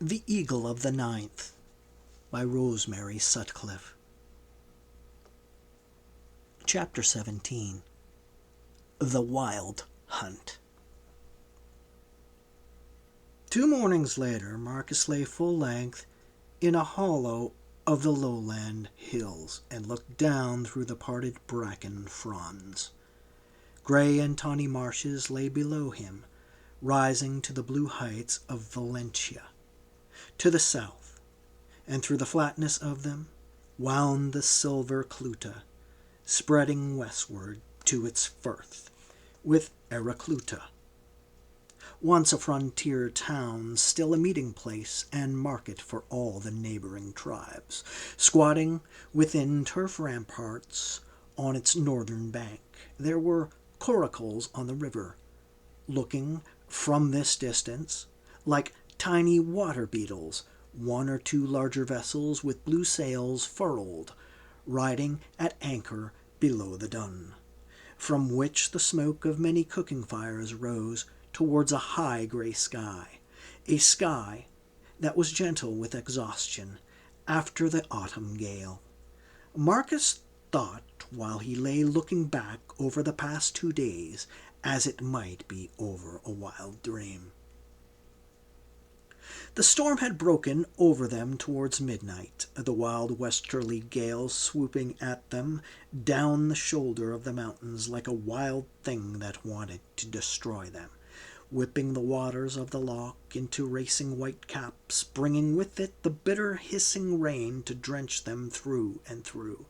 The Eagle of the Ninth by Rosemary Sutcliffe. Chapter 17. The Wild Hunt. 2 mornings later, Marcus lay full length in a hollow of the lowland hills and looked down through the parted bracken fronds. Grey and tawny marshes lay below him, rising to the blue heights of Valentia. To the south, and through the flatness of them, wound the silver Cluta, spreading westward to its firth, with Eracluta, once a frontier town, still a meeting place and market for all the neighboring tribes, squatting within turf ramparts on its northern bank. There were coracles on the river, looking from this distance like tiny water beetles, 1 or 2 larger vessels with blue sails furled, riding at anchor below the dun, from which the smoke of many cooking fires rose towards a high grey sky, a sky that was gentle with exhaustion after the autumn gale. Marcus thought, while he lay looking back over the past 2 days, as it might be over a wild dream. The storm had broken over them towards midnight, the wild westerly gale swooping at them down the shoulder of the mountains like a wild thing that wanted to destroy them, whipping the waters of the loch into racing white caps, bringing with it the bitter hissing rain to drench them through and through.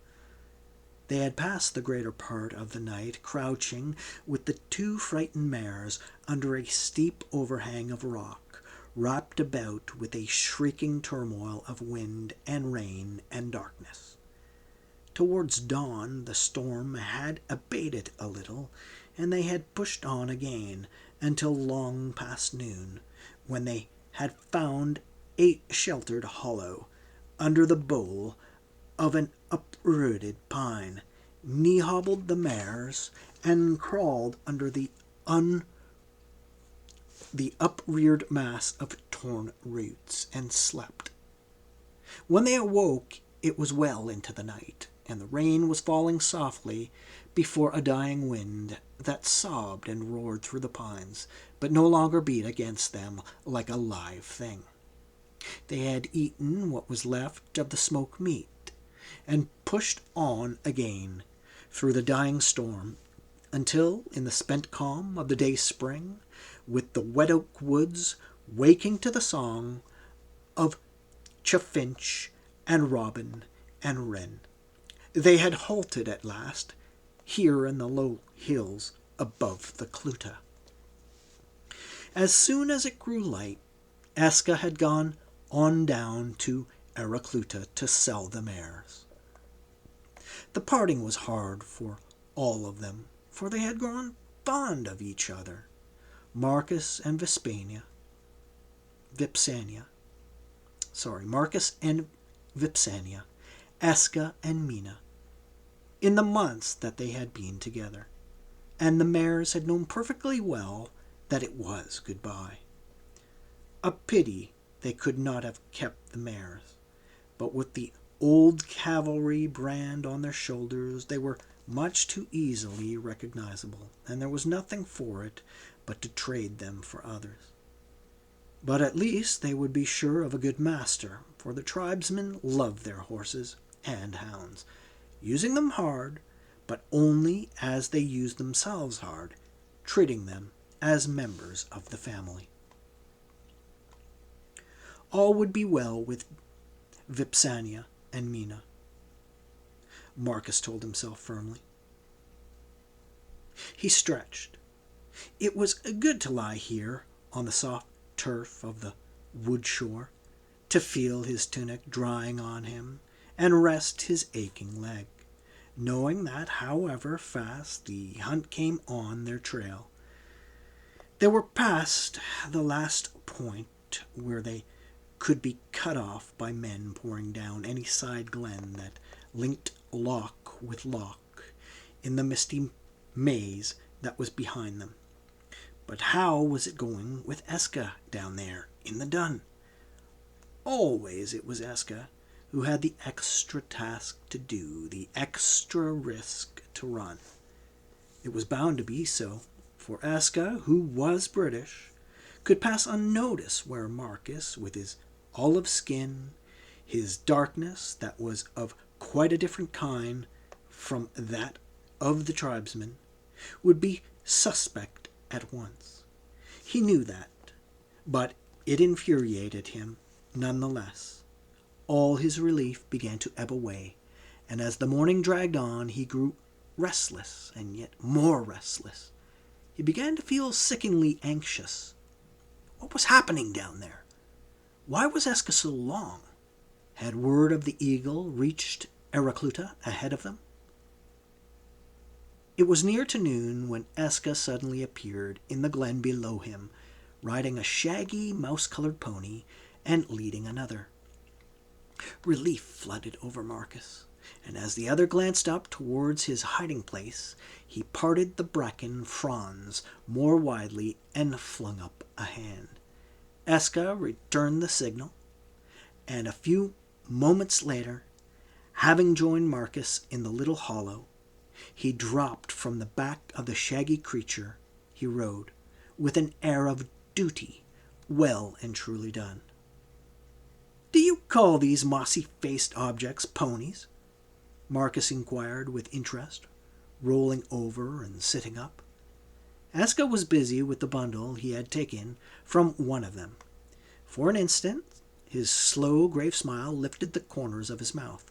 They had passed the greater part of the night crouching with the 2 frightened mares under a steep overhang of rock, wrapped about with a shrieking turmoil of wind and rain and darkness. Towards dawn the storm had abated a little, and they had pushed on again until long past noon, when they had found a sheltered hollow under the bole of an uprooted pine, knee-hobbled the mares, and crawled under the upreared mass of torn roots, and slept. When they awoke, it was well into the night, and the rain was falling softly before a dying wind that sobbed and roared through the pines, but no longer beat against them like a live thing. They had eaten what was left of the smoked meat, and pushed on again through the dying storm, until, in the spent calm of the day-spring, with the wet oak woods waking to the song of chaffinch and robin and wren, they had halted at last, here in the low hills above the Cluta. As soon as it grew light, Eska had gone on down to Eracluta to sell the mares. The parting was hard for all of them, for they had grown fond of each other. Marcus and Vipsania, Eska and Mina, in the months that they had been together, and the mares had known perfectly well that it was goodbye. A pity they could not have kept the mares, but with the old cavalry brand on their shoulders they were much too easily recognizable, and there was nothing for it but to trade them for others. But at least they would be sure of a good master, for the tribesmen loved their horses and hounds, using them hard, but only as they used themselves hard, treating them as members of the family. All would be well with Vipsania and Mina, Marcus told himself firmly. He stretched. It was good to lie here on the soft turf of the wood shore, to feel his tunic drying on him, and rest his aching leg, knowing that however fast the hunt came on their trail, they were past the last point where they could be cut off by men pouring down any side glen that linked loch with loch in the misty maze that was behind them. But how was it going with Eska down there in the dun? Always it was Eska who had the extra task to do, the extra risk to run. It was bound to be so, for Eska, who was British, could pass unnoticed where Marcus, with his olive skin, his darkness that was of quite a different kind from that of the tribesmen, would be suspect at once. He knew that, but it infuriated him none the less. All his relief began to ebb away, and as the morning dragged on, he grew restless and yet more restless. He began to feel sickeningly anxious. What was happening down there? Why was Eska so long? Had word of the eagle reached Eracluta ahead of them? It was near to noon when Eska suddenly appeared in the glen below him, riding a shaggy mouse-colored pony and leading another. Relief flooded over Marcus, and as the other glanced up towards his hiding place, he parted the bracken fronds more widely and flung up a hand. Eska returned the signal, and a few moments later, having joined Marcus in the little hollow, he dropped from the back of the shaggy creature he rode, with an air of duty well and truly done. "Do you call these mossy-faced objects ponies?" Marcus inquired with interest, rolling over and sitting up. Eska was busy with the bundle he had taken from one of them. For an instant, his slow, grave smile lifted the corners of his mouth.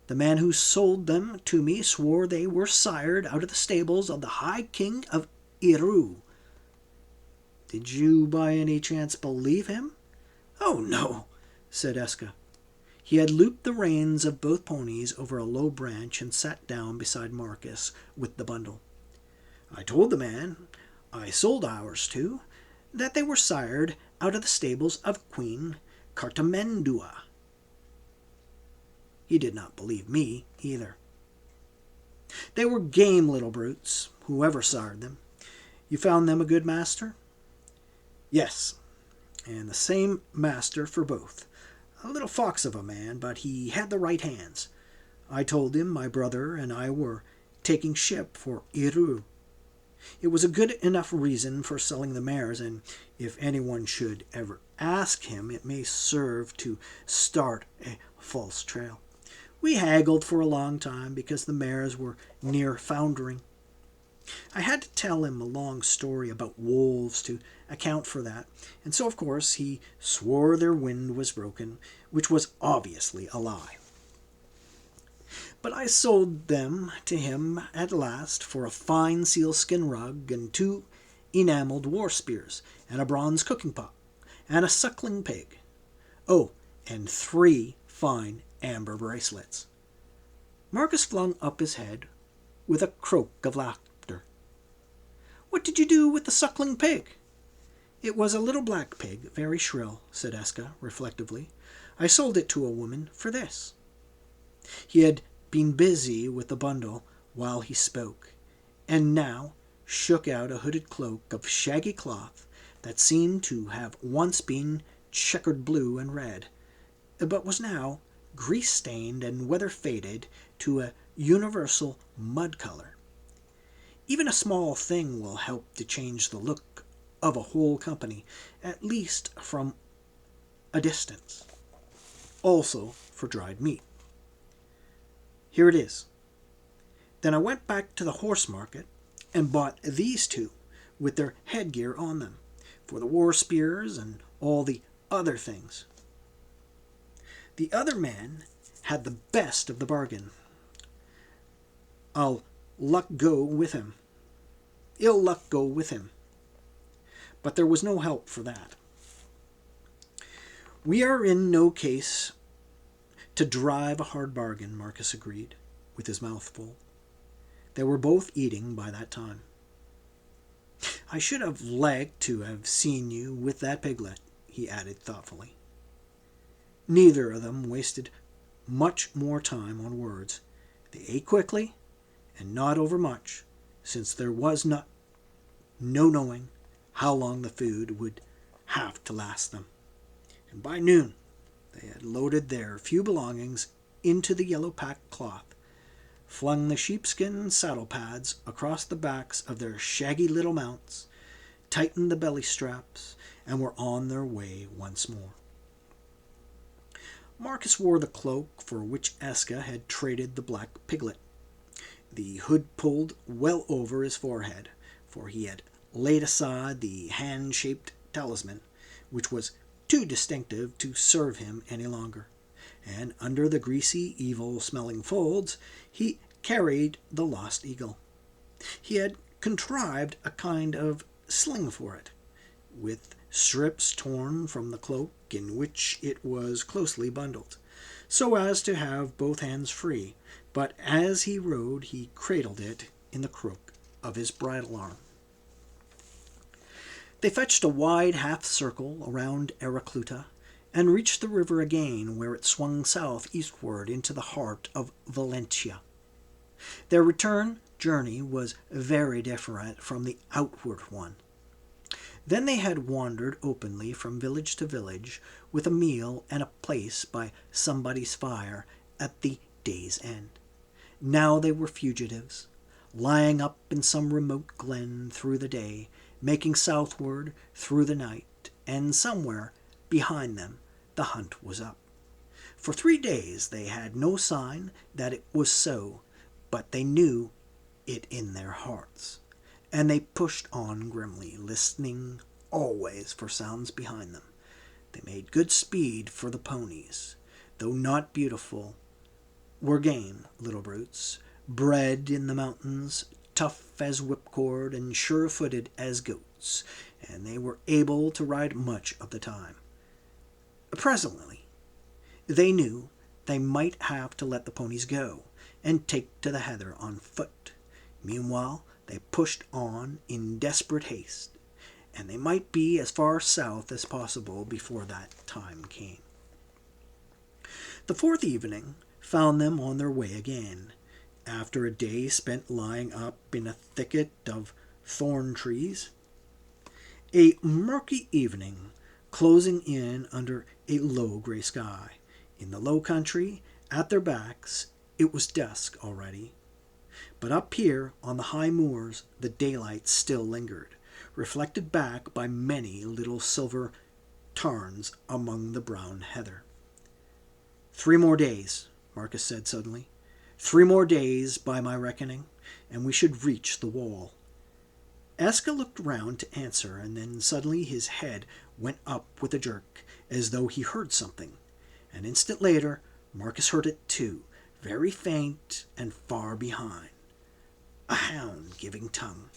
"The man who sold them to me swore they were sired out of the stables of the High King of Iru." "Did you by any chance believe him?" "Oh, no," said Eska. He had looped the reins of both ponies over a low branch and sat down beside Marcus with the bundle. "I told the man I sold ours to that they were sired out of the stables of Queen Cartamendua. He did not believe me either. They were game little brutes, whoever sired them. You found them a good master?" "Yes, and the same master for both. A little fox of a man, but he had the right hands. I told him my brother and I were taking ship for Iru. It was a good enough reason for selling the mares, and if anyone should ever ask him, it may serve to start a false trail. We haggled for a long time because the mares were near foundering. I had to tell him a long story about wolves to account for that, and so of course he swore their wind was broken, which was obviously a lie. But I sold them to him at last for a fine sealskin rug and 2 enameled war spears and a bronze cooking pot and a suckling pig. Oh, and 3 fine amber bracelets." Marcus flung up his head with a croak of laughter. "What did you do with the suckling pig?" "It was a little black pig, very shrill," said Eska reflectively. "I sold it to a woman for this." He had been busy with the bundle while he spoke, and now shook out a hooded cloak of shaggy cloth that seemed to have once been checkered blue and red, but was now grease-stained and weather-faded to a universal mud color. Even a small thing will help to change the look of a whole company, at least from a distance. Also for dried meat. Here it is. Then I went back to the horse market and bought these 2 with their headgear on them, for the war spears and all the other things. The other man had the best of the bargain. Ill luck go with him. But there was no help for that. "We are in no case to drive a hard bargain," Marcus agreed, with his mouth full. They were both eating by that time. "I should have liked to have seen you with that piglet," he added thoughtfully. Neither of them wasted much more time on words. They ate quickly, and not overmuch, since there was no knowing how long the food would have to last them. And by noon They had loaded their few belongings into the yellow pack cloth, flung the sheepskin saddle pads across the backs of their shaggy little mounts, tightened the belly straps, and were on their way once more. Marcus wore the cloak for which Eska had traded the black piglet, the hood pulled well over his forehead, for he had laid aside the hand-shaped talisman, which was too distinctive to serve him any longer, and under the greasy, evil-smelling folds he carried the lost eagle. He had contrived a kind of sling for it, with strips torn from the cloak in which it was closely bundled, so as to have both hands free, but as he rode he cradled it in the crook of his bridle arm. They fetched a wide half-circle around Eracluta, and reached the river again, where it swung south-eastward into the heart of Valentia. Their return journey was very different from the outward one. Then they had wandered openly from village to village, with a meal and a place by somebody's fire at the day's end. Now they were fugitives, lying up in some remote glen through the day, making southward through the night, and somewhere behind them the hunt was up. For 3 days they had no sign that it was so, but they knew it in their hearts, and they pushed on grimly, listening always for sounds behind them. They made good speed for the ponies, though not beautiful, were game little brutes, bred in the mountains, tough as whipcord and sure-footed as goats, and they were able to ride much of the time. Presently, they knew they might have to let the ponies go and take to the heather on foot. Meanwhile, they pushed on in desperate haste, and they might be as far south as possible before that time came. The 4th evening found them on their way again, after a day spent lying up in a thicket of thorn trees. A murky evening, closing in under a low grey sky. In the low country, at their backs, it was dusk already. But up here on the high moors the daylight still lingered, reflected back by many little silver tarns among the brown heather. 3 more days, Marcus said suddenly. 3 more days, by my reckoning, and we should reach the wall. Eska looked round to answer, and then suddenly his head went up with a jerk, as though he heard something. An instant later, Marcus heard it too, very faint and far behind. A hound giving tongue.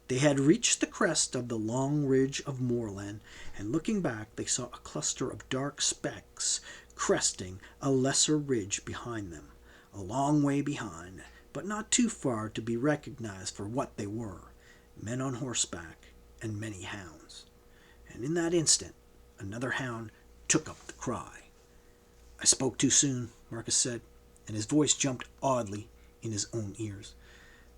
They had reached the crest of the long ridge of moorland, and looking back they saw a cluster of dark specks cresting a lesser ridge behind them, a long way behind, but not too far to be recognized for what they were, men on horseback and many hounds. And in that instant another hound took up the cry. "I spoke too soon," Marcus said, and his voice jumped oddly in his own ears.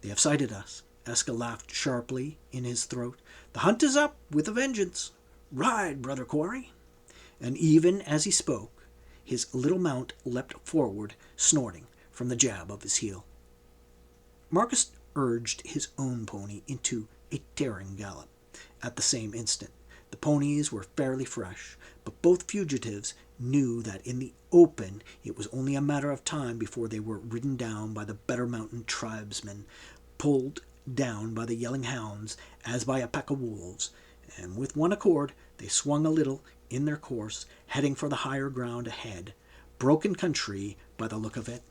"They have sighted us." Eska laughed sharply in his throat. "The hunt is up with a vengeance. Ride, brother quarry." And even as he spoke, his little mount leapt forward, snorting, from the jab of his heel. Marcus urged his own pony into a tearing gallop. At the same instant, the ponies were fairly fresh, but both fugitives knew that in the open it was only a matter of time before they were ridden down by the better mountain tribesmen, pulled down by the yelling hounds as by a pack of wolves, and with one accord they swung a little in their course, heading for the higher ground ahead, broken country by the look of it,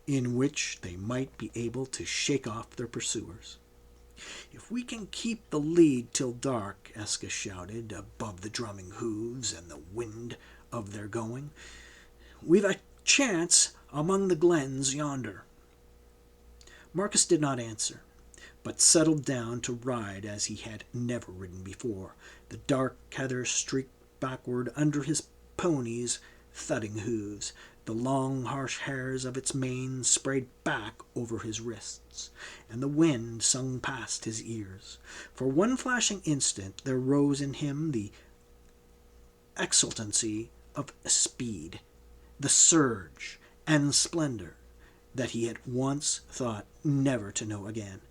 in which they might be able to shake off their pursuers. "If we can keep the lead till dark," Eska shouted, above the drumming hoofs and the wind of their going, "we've a chance among the glens yonder." Marcus did not answer, but settled down to ride as he had never ridden before. The dark heather streaked backward under his pony's thudding hoofs. The long, harsh hairs of its mane sprayed back over his wrists, and the wind sung past his ears. For one flashing instant there rose in him the exultancy of speed, the surge and splendor that he had once thought never to know again.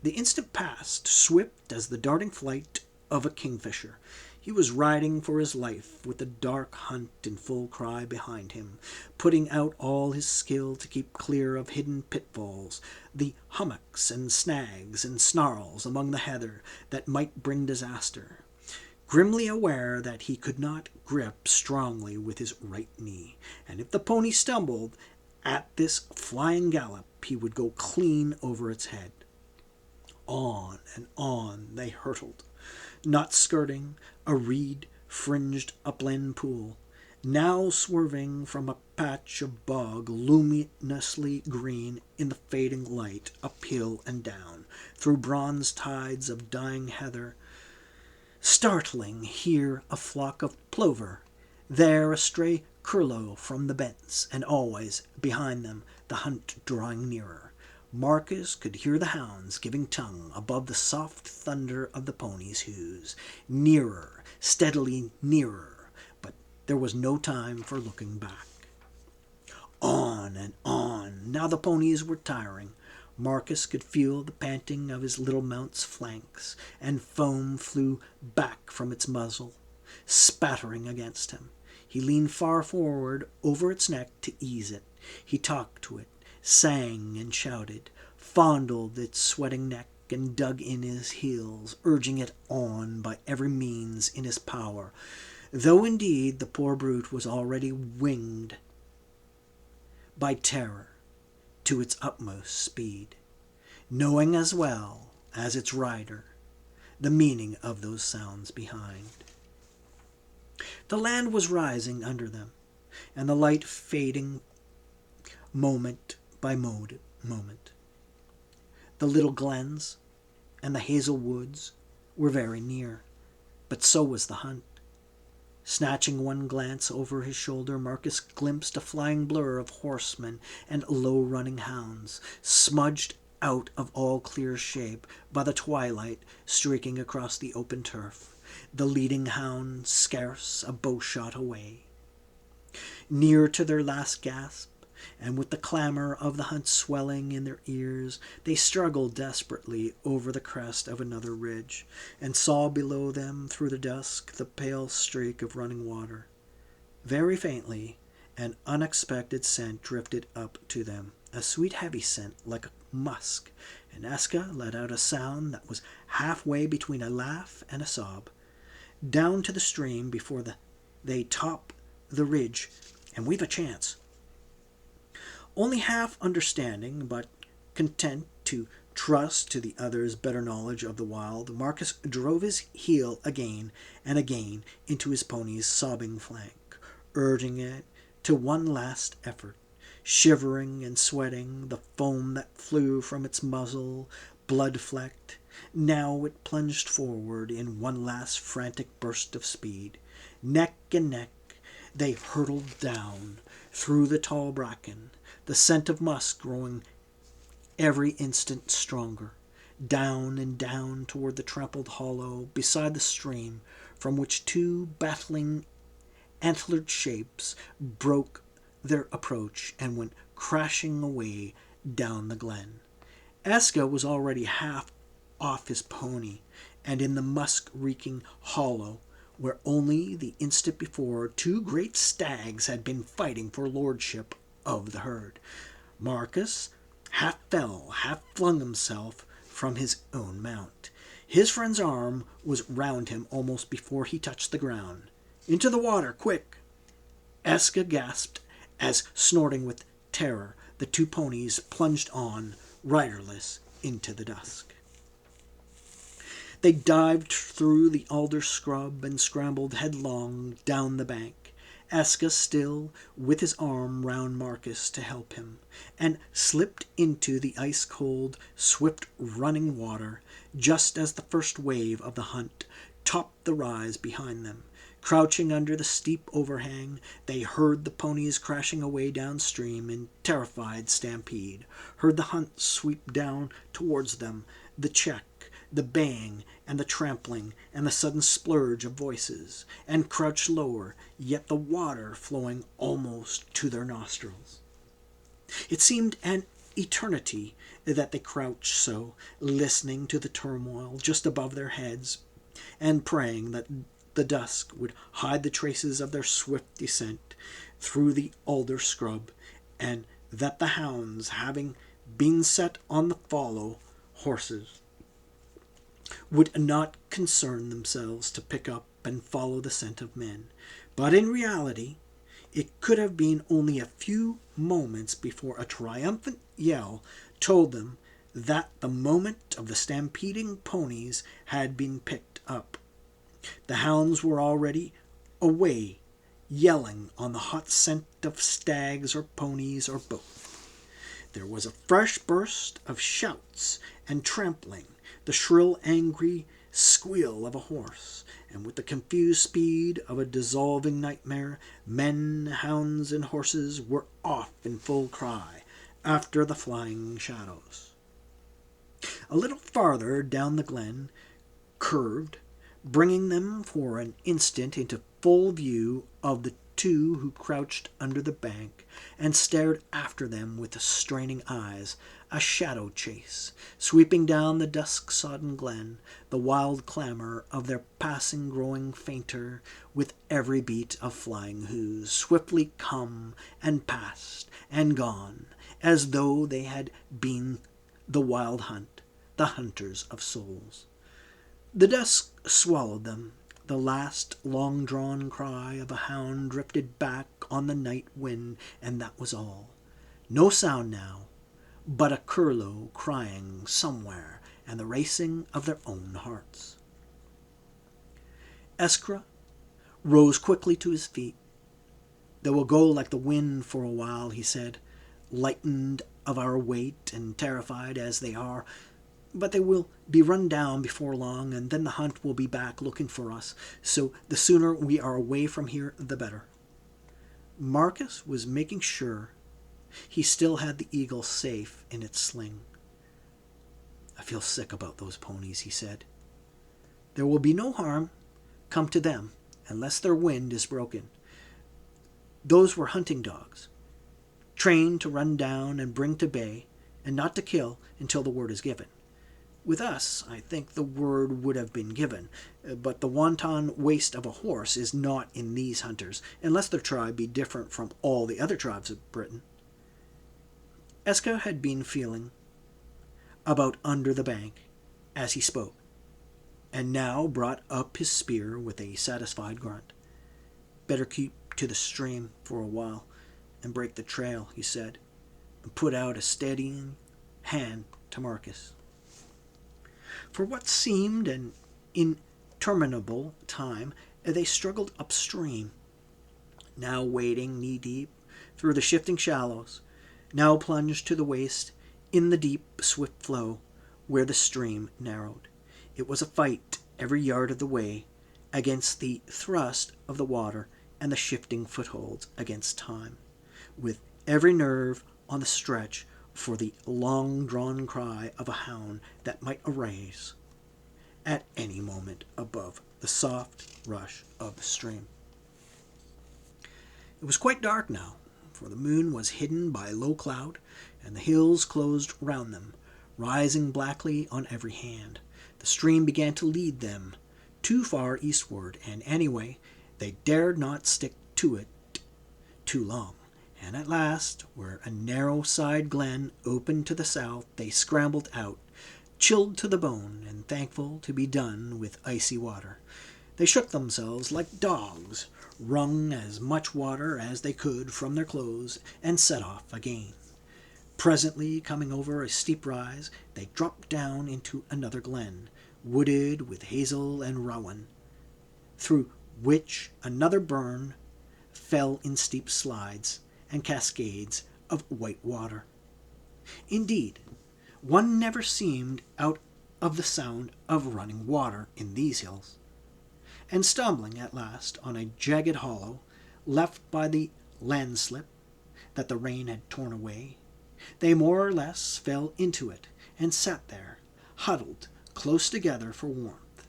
The instant passed, swift as the darting flight of a kingfisher. He was riding for his life with the dark hunt in full cry behind him, putting out all his skill to keep clear of hidden pitfalls, the hummocks and snags and snarls among the heather that might bring disaster, grimly aware that he could not grip strongly with his right knee, and if the pony stumbled at this flying gallop he would go clean over its head. On and on they hurtled, not skirting a reed-fringed upland pool, now swerving from a patch of bog luminously green in the fading light, up hill and down, through bronze tides of dying heather, startling here a flock of plover, there a stray curlew from the bents, and always, behind them, the hunt drawing nearer. Marcus could hear the hounds giving tongue above the soft thunder of the ponies' hoofs. Nearer, steadily nearer, but there was no time for looking back. On and on. Now the ponies were tiring. Marcus could feel the panting of his little mount's flanks, and foam flew back from its muzzle, spattering against him. He leaned far forward over its neck to ease it. He talked to it, sang and shouted, fondled its sweating neck and dug in his heels, urging it on by every means in his power, though indeed the poor brute was already winged by terror to its utmost speed, knowing as well as its rider the meaning of those sounds behind. The land was rising under them, and the light fading moment by moment. The little glens and the hazel woods were very near, but so was the hunt. Snatching one glance over his shoulder, Marcus glimpsed a flying blur of horsemen and low-running hounds, smudged out of all clear shape by the twilight streaking across the open turf, the leading hound scarce a bowshot away. Near to their last gasp, and with the clamor of the hunt swelling in their ears, they struggled desperately over the crest of another ridge, and saw below them through the dusk the pale streak of running water. Very faintly, an unexpected scent drifted up to them, a sweet heavy scent like musk, and Eska let out a sound that was halfway between a laugh and a sob. Down to the stream before they top the ridge, and we've a chance. Only half understanding, but content to trust to the other's better knowledge of the wild, Marcus drove his heel again and again into his pony's sobbing flank, urging it to one last effort, shivering and sweating, the foam that flew from its muzzle, blood-flecked. Now it plunged forward in one last frantic burst of speed. Neck and neck they hurtled down through the tall bracken, the scent of musk growing every instant stronger, down and down toward the trampled hollow beside the stream, from which two battling antlered shapes broke their approach and went crashing away down the glen. Eska was already half off his pony, and in the musk-reeking hollow, where only the instant before two great stags had been fighting for lordship of the herd. Marcus half fell, half flung himself from his own mount. His friend's arm was round him almost before he touched the ground. "Into the water, quick!" Eska gasped as, snorting with terror, the two ponies plunged on, riderless, into the dusk. They dived through the alder scrub and scrambled headlong down the bank, Eska still with his arm round Marcus to help him, and slipped into the ice-cold, swift-running water just as the first wave of the hunt topped the rise behind them. Crouching under the steep overhang, they heard the ponies crashing away downstream in terrified stampede, heard the hunt sweep down towards them, the check, the bang and the trampling and the sudden splurge of voices, and crouched lower, yet the water flowing almost to their nostrils. It seemed an eternity that they crouched so, listening to the turmoil just above their heads, and praying that the dusk would hide the traces of their swift descent through the alder scrub, and that the hounds, having been set on the follow horses, would not concern themselves to pick up and follow the scent of men. But in reality, it could have been only a few moments before a triumphant yell told them that the moment of the stampeding ponies had been picked up. The hounds were already away, yelling on the hot scent of stags or ponies or both. There was a fresh burst of shouts and trampling, the shrill, angry squeal of a horse, and with the confused speed of a dissolving nightmare, men, hounds, and horses were off in full cry after the flying shadows. A little farther down the glen curved, bringing them for an instant into full view of the two who crouched under the bank and stared after them with straining eyes, a shadow chase, sweeping down the dusk-sodden glen, the wild clamor of their passing growing fainter with every beat of flying hoofs, swiftly come and passed and gone, as though they had been the wild hunt, the hunters of souls. The dusk swallowed them. The last long-drawn cry of a hound drifted back on the night wind, and that was all. No sound now, but a curlew crying somewhere and the racing of their own hearts. Eskra rose quickly to his feet. "They will go like the wind for a while," he said, "lightened of our weight and terrified as they are. But they will be run down before long, and then the hunt will be back looking for us, so the sooner we are away from here, the better." Marcus was making sure he still had the eagle safe in its sling. "I feel sick about those ponies," he said. "There will be no harm come to them unless their wind is broken. Those were hunting dogs, trained to run down and bring to bay, and not to kill until the word is given. With us, I think the word would have been given, but the wanton waste of a horse is not in these hunters, unless their tribe be different from all the other tribes of Britain." Eska had been feeling about under the bank as he spoke, and now brought up his spear with a satisfied grunt. "Better keep to the stream for a while and break the trail," he said, and put out a steadying hand to Marcus. For what seemed an interminable time, they struggled upstream, now wading knee-deep through the shifting shallows, now plunged to the waist in the deep, swift flow where the stream narrowed. It was a fight every yard of the way against the thrust of the water and the shifting footholds against time, with every nerve on the stretch for the long-drawn cry of a hound that might arise at any moment above the soft rush of the stream. It was quite dark now, for the moon was hidden by low cloud, and the hills closed round them, rising blackly on every hand. The stream began to lead them too far eastward, and anyway, they dared not stick to it too long. And at last, where a narrow side glen opened to the south, they scrambled out, chilled to the bone and thankful to be done with icy water. They shook themselves like dogs, wrung as much water as they could from their clothes, and set off again. Presently, coming over a steep rise, they dropped down into another glen, wooded with hazel and rowan, through which another burn fell in steep slides and cascades of white water. Indeed, one never seemed out of the sound of running water in these hills. And stumbling at last on a jagged hollow left by the landslip that the rain had torn away, they more or less fell into it and sat there, huddled close together for warmth,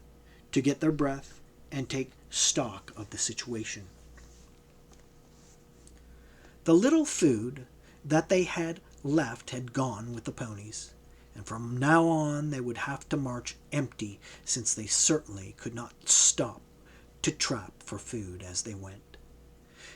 to get their breath and take stock of the situation. The little food that they had left had gone with the ponies, and from now on they would have to march empty, since they certainly could not stop to trap for food as they went.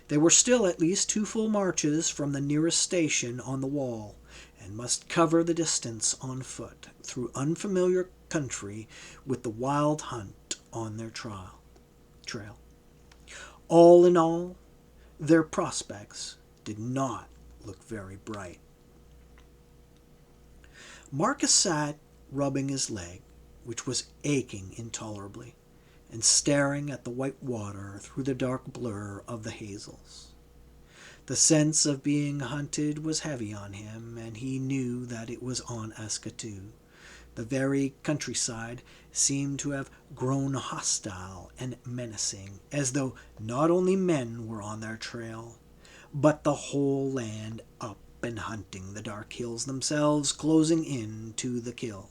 They were still at least 2 full marches from the nearest station on the wall, and must cover the distance on foot through unfamiliar country with the wild hunt on their trail. All in all, their prospects did not look very bright. Marcus sat rubbing his leg, which was aching intolerably, and staring at the white water through the dark blur of the hazels. The sense of being hunted was heavy on him, and he knew that it was on Eska too. The very countryside seemed to have grown hostile and menacing, as though not only men were on their trail, but the whole land up and hunting the dark hills themselves, closing in to the kill.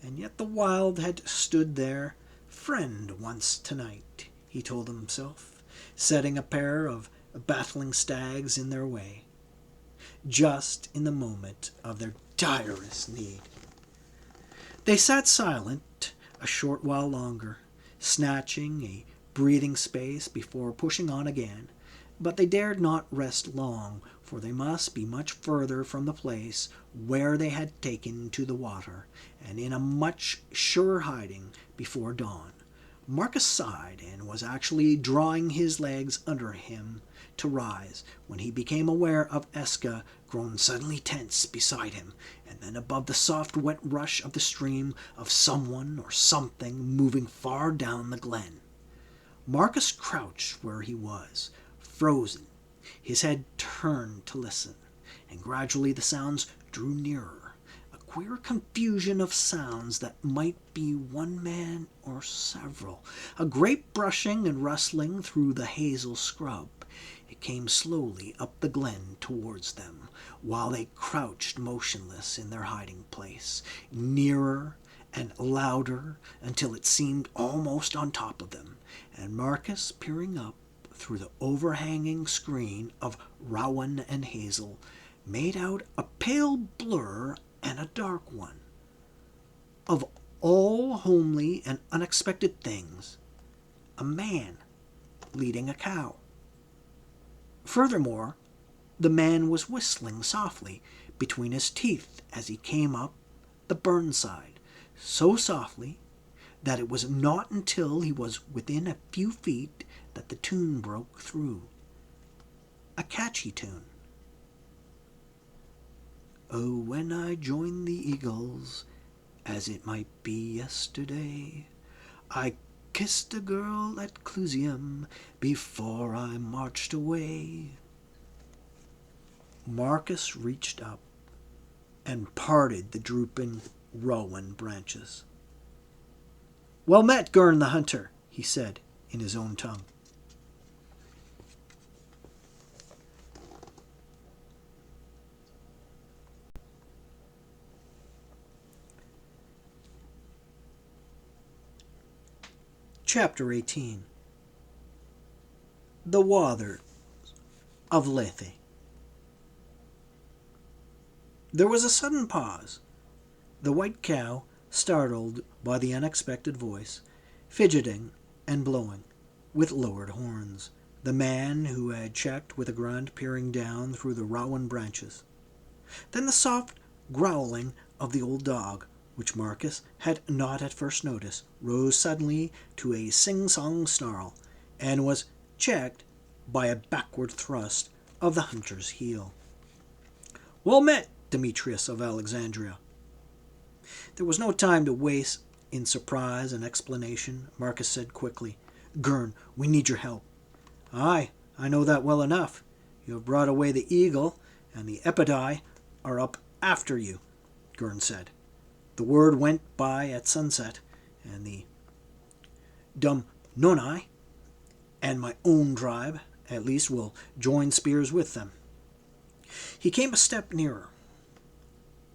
And yet the wild had stood their friend once tonight, he told himself, setting a pair of battling stags in their way, just in the moment of their direst need. They sat silent a short while longer, snatching a breathing space before pushing on again, but they dared not rest long, for they must be much further from the place where they had taken to the water, and in a much surer hiding before dawn. Marcus sighed, and was actually drawing his legs under him to rise, when he became aware of Eska grown suddenly tense beside him, and then above the soft wet rush of the stream of someone or something moving far down the glen. Marcus crouched where he was, frozen, his head turned to listen, and gradually the sounds drew nearer, a queer confusion of sounds that might be one man or several, a great brushing and rustling through the hazel scrub. It came slowly up the glen towards them, while they crouched motionless in their hiding place, nearer and louder until it seemed almost on top of them, and Marcus, peering up through the overhanging screen of rowan and hazel, made out a pale blur and a dark one. Of all homely and unexpected things, a man leading a cow. Furthermore, the man was whistling softly between his teeth as he came up the burnside, so softly that it was not until he was within a few feet that the tune broke through. A catchy tune. Oh, when I joined the eagles, as it might be yesterday, I kissed a girl at Clusium before I marched away. Marcus reached up and parted the drooping rowan branches. "Well met, Gurn the hunter," he said in his own tongue. Chapter 18. The Waters of Lethe. There was a sudden pause. The white cow, startled by the unexpected voice, fidgeting and blowing, with lowered horns. The man who had checked with a grunt, peering down through the rowan branches. Then the soft growling of the old dog, which Marcus had not at first noticed, rose suddenly to a sing-song snarl, and was checked by a backward thrust of the hunter's heel. "Well met, Demetrius of Alexandria." There was no time to waste in surprise and explanation. Marcus said quickly, "Gurn, we need your help." "Aye, I know that well enough. You have brought away the eagle, and the Epidai are up after you," Gurn said. "The word went by at sunset, and the Dumnonai and my own tribe, at least, will join spears with them." He came a step nearer.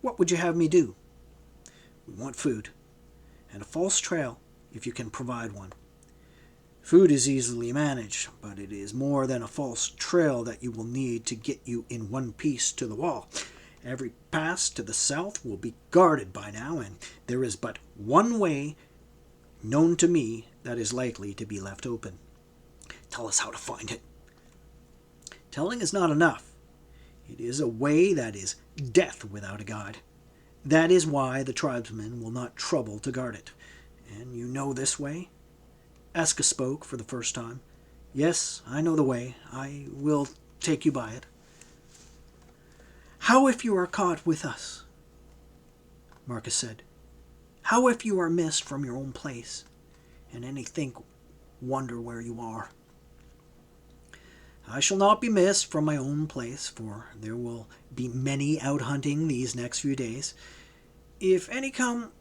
"What would you have me do?" "We want food. and a false trail if you can provide one. Food is easily managed, but it is more than a false trail that you will need to get you in one piece to the wall. Every pass to the south will be guarded by now, and there is but one way known to me that is likely to be left open. Tell us how to find it. Telling is not enough. It is a way that is death without a guide. That is why the tribesmen will not trouble to guard it. And you know this way? Aska spoke for the first time. Yes, I know the way. I will take you by it. How if you are caught with us? Marcus said. How if you are missed from your own place, and any think wonder where you are? I shall not be missed from my own place, for there will be many out hunting these next few days. If any come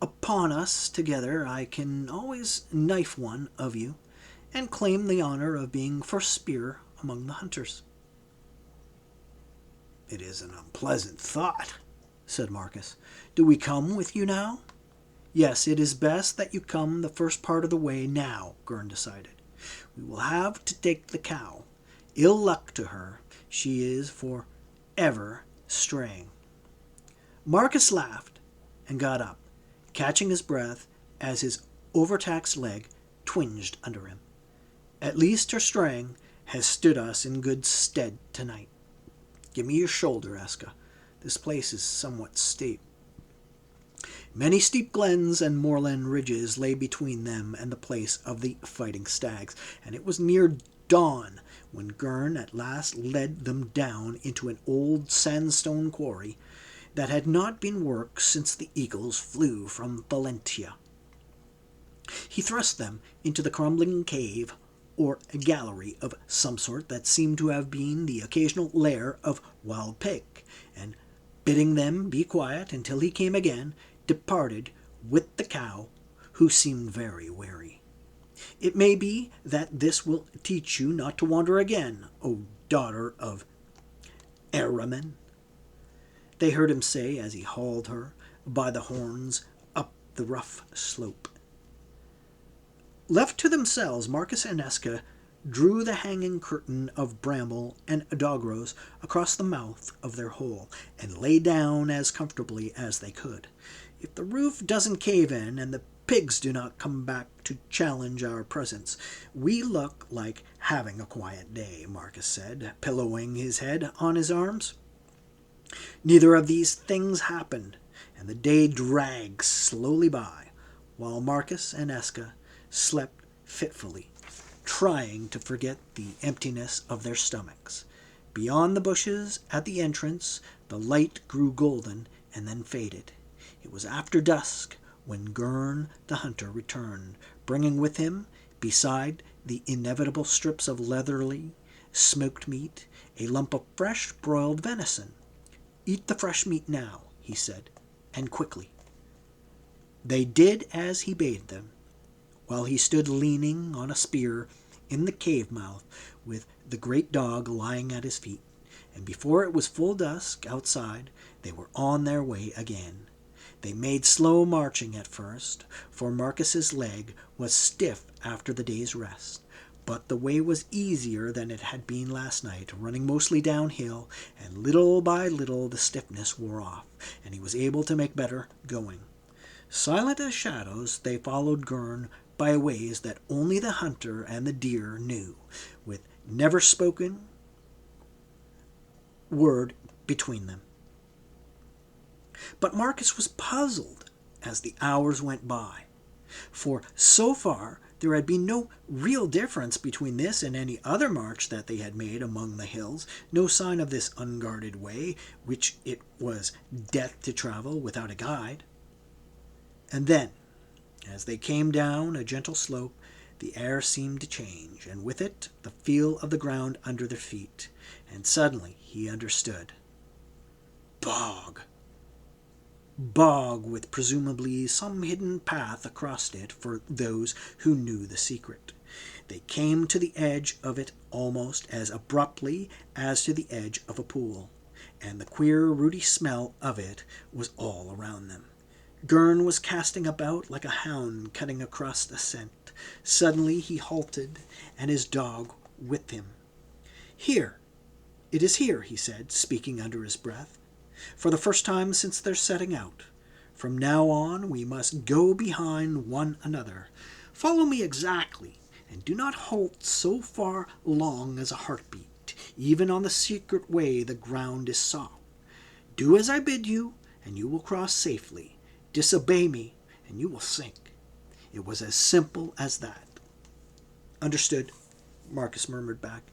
upon us together, I can always knife one of you, and claim the honor of being first spear among the hunters. It is an unpleasant thought, said Marcus. Do we come with you now? Yes, it is best that you come the first part of the way now, Gurn decided. We will have to take the cow. Ill luck to her. She is for ever straying. Marcus laughed and got up, catching his breath as his overtaxed leg twinged under him. At least her straying has stood us in good stead tonight. Give me your shoulder, Aska. This place is somewhat steep. Many steep glens and moorland ridges lay between them and the place of the fighting stags, and it was near dawn when Gurn at last led them down into an old sandstone quarry that had not been worked since the eagles flew from Valentia. He thrust them into the crumbling cave, or a gallery of some sort that seemed to have been the occasional lair of wild pig, and, bidding them be quiet until he came again, departed with the cow, who seemed very weary. It may be that this will teach you not to wander again, O daughter of Eraman, they heard him say as he hauled her by the horns up the rough slope. Left to themselves, Marcus and Eska drew the hanging curtain of bramble and dogrose across the mouth of their hole, and lay down as comfortably as they could. If the roof doesn't cave in and the pigs do not come back to challenge our presence, we look like having a quiet day, Marcus said, pillowing his head on his arms. Neither of these things happened, and the day dragged slowly by, while Marcus and Eska slept fitfully, trying to forget the emptiness of their stomachs. Beyond the bushes at the entrance, the light grew golden and then faded. It was after dusk when Gurn the hunter returned, bringing with him, beside the inevitable strips of leathery smoked meat, a lump of fresh broiled venison. Eat the fresh meat now, he said, and quickly. They did as he bade them, while he stood leaning on a spear in the cave mouth with the great dog lying at his feet, and before it was full dusk outside, they were on their way again. They made slow marching at first, for Marcus's leg was stiff after the day's rest, but the way was easier than it had been last night, running mostly downhill, and little by little the stiffness wore off, and he was able to make better going. Silent as shadows, they followed Gurn by ways that only the hunter and the deer knew, with never spoken word between them. But Marcus was puzzled as the hours went by, for so far there had been no real difference between this and any other march that they had made among the hills, no sign of this unguarded way, which it was death to travel without a guide. And then, as they came down a gentle slope, the air seemed to change, and with it the feel of the ground under their feet, and suddenly he understood. Bog! Bog, with presumably some hidden path across it for those who knew the secret. They came to the edge of it almost as abruptly as to the edge of a pool, and the queer, rooty smell of it was all around them. Gurn was casting about like a hound cutting across the scent. Suddenly he halted, and his dog with him. "Here, it is here," he said, speaking under his breath, "for the first time since their setting out. From now on we must go behind one another. Follow me exactly, and do not halt so far long as a heartbeat. Even on the secret way the ground is soft. Do as I bid you, and you will cross safely. Disobey me, and you will sink." It was as simple as that. "Understood," Marcus murmured back.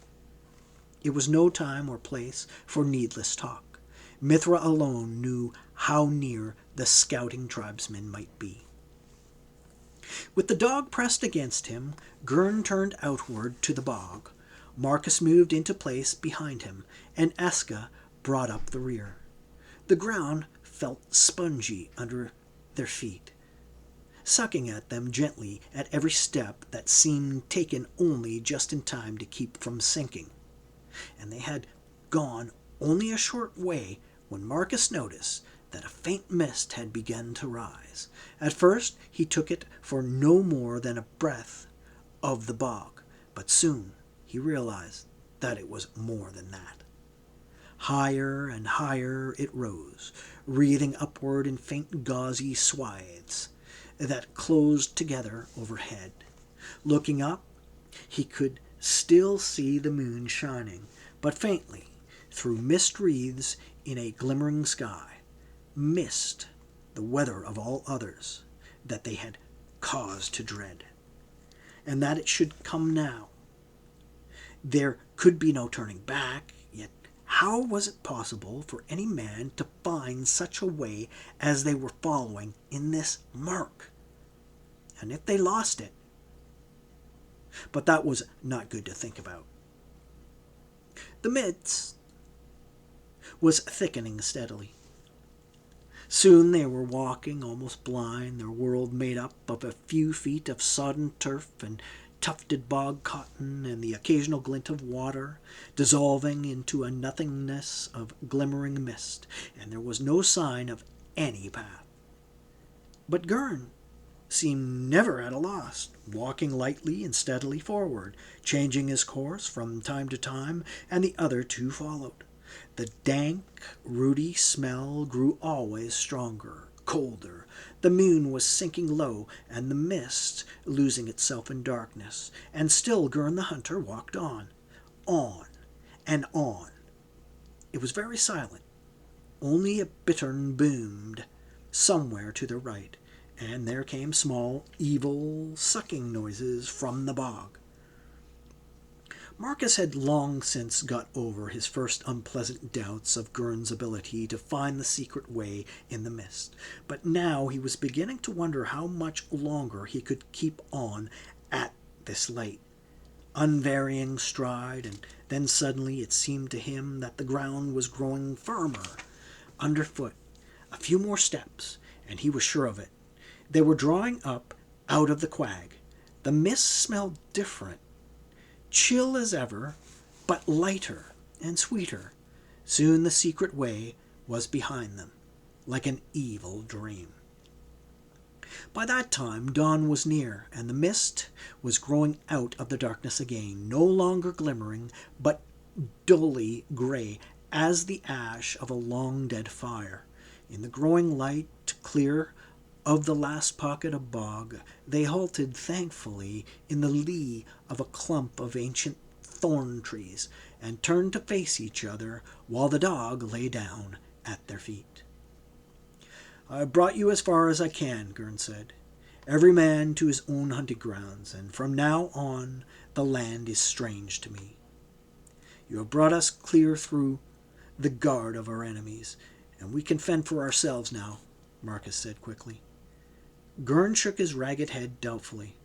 It was no time or place for needless talk. Mithra alone knew how near the scouting tribesmen might be. With the dog pressed against him, Gurn turned outward to the bog. Marcus moved into place behind him, and Eska brought up the rear. The ground felt spongy under their feet, sucking at them gently at every step that seemed taken only just in time to keep from sinking. And they had gone only a short way when Marcus noticed that a faint mist had begun to rise. At first he took it for no more than a breath of the bog, but soon he realized that it was more than that. Higher and higher it rose, wreathing upward in faint gauzy swathes that closed together overhead. Looking up, he could still see the moon shining, but faintly, through mist wreaths in a glimmering sky. Mist, the weather of all others, that they had cause to dread. And that it should come now. There could be no turning back, yet how was it possible for any man to find such a way as they were following in this murk? And if they lost it? But that was not good to think about. The mist was thickening steadily. Soon they were walking almost blind, their world made up of a few feet of sodden turf and tufted bog cotton and the occasional glint of water, dissolving into a nothingness of glimmering mist, and there was no sign of any path. But Gurn seemed never at a loss, walking lightly and steadily forward, changing his course from time to time, and the other two followed. The dank, rooty smell grew always stronger, colder. The moon was sinking low, and the mist losing itself in darkness. And still Gurn the hunter walked on, and on. It was very silent. Only a bittern boomed somewhere to the right, and there came small, evil, sucking noises from the bog. Marcus had long since got over his first unpleasant doubts of Gurn's ability to find the secret way in the mist, but now he was beginning to wonder how much longer he could keep on at this light, unvarying stride, and then suddenly it seemed to him that the ground was growing firmer underfoot. A few more steps, and he was sure of it. They were drawing up out of the quag. The mist smelled different, chill as ever, but lighter and sweeter. Soon the secret way was behind them, like an evil dream. By that time dawn was near, and the mist was growing out of the darkness again, no longer glimmering, but dully grey as the ash of a long-dead fire. In the growing light, clear of the last pocket of bog, they halted thankfully in the lee of a clump of ancient thorn trees, and turned to face each other while the dog lay down at their feet. "I brought you as far as I can," Gurn said. "Every man to his own hunting grounds, and from now on the land is strange to me. You have brought us clear through the guard of our enemies, and we can fend for ourselves now," Marcus said quickly. Gurn shook his ragged head doubtfully.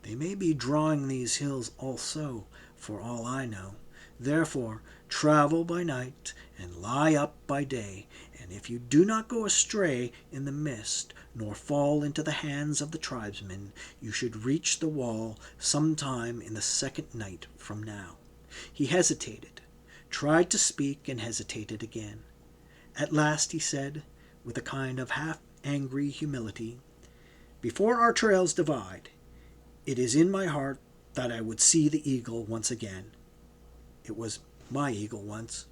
"They may be drawing these hills also, for all I know. Therefore, travel by night and lie up by day, and if you do not go astray in the mist, nor fall into the hands of the tribesmen, you should reach the wall sometime in the second night from now." He hesitated, tried to speak, and hesitated again. At last he said, with a kind of half angry humility. "Before our trails divide, it is in my heart that I would see the eagle once again. It was my eagle once."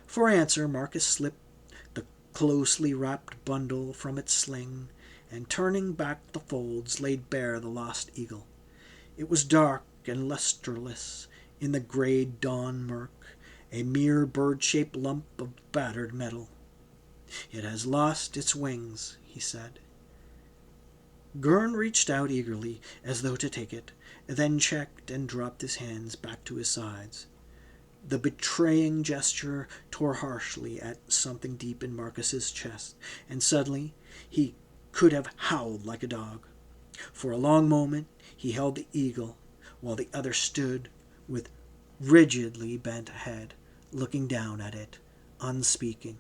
For answer, Marcus slipped the closely wrapped bundle from its sling, and turning back the folds, laid bare the lost eagle. It was dark and lustreless in the grey dawn murk, a mere bird-shaped lump of battered metal. "It has lost its wings," he said. Gurn reached out eagerly, as though to take it, then checked and dropped his hands back to his sides. The betraying gesture tore harshly at something deep in Marcus's chest, and suddenly he could have howled like a dog. For a long moment he held the eagle, while the other stood with rigidly bent head, looking down at it, unspeaking.